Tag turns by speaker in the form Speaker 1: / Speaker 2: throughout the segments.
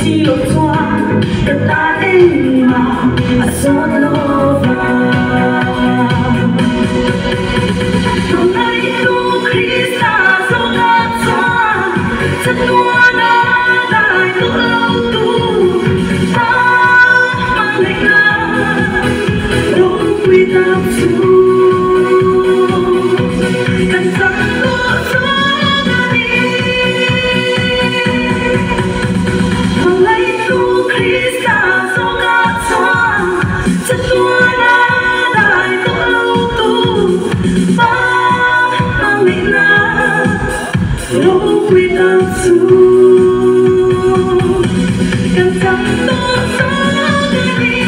Speaker 1: chỉ lột xoa đất ta đến mà gió lova hôm nay tu Krista gió ngát xoa rất qua đã đại tu lâu tu ta mang lệnh là đâu quy tắc su cần rằng tu gió quy tắc su cần rằng tôi sống đi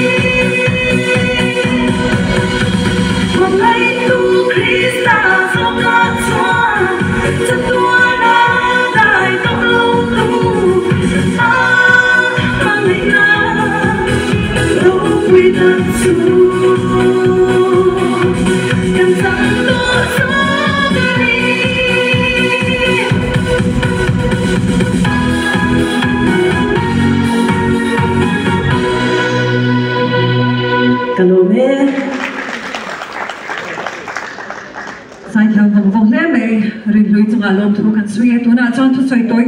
Speaker 1: hôm nay tu Krista do ngát xoa chân tua đã đại tóc lâu tu ta mang lệnh là đâu quy tắc su cần rằng tôi sống
Speaker 2: Kalome sai theo vòng vòng lẽ mày rin lui chung alom thu kan suy tu na chọn thu soi toi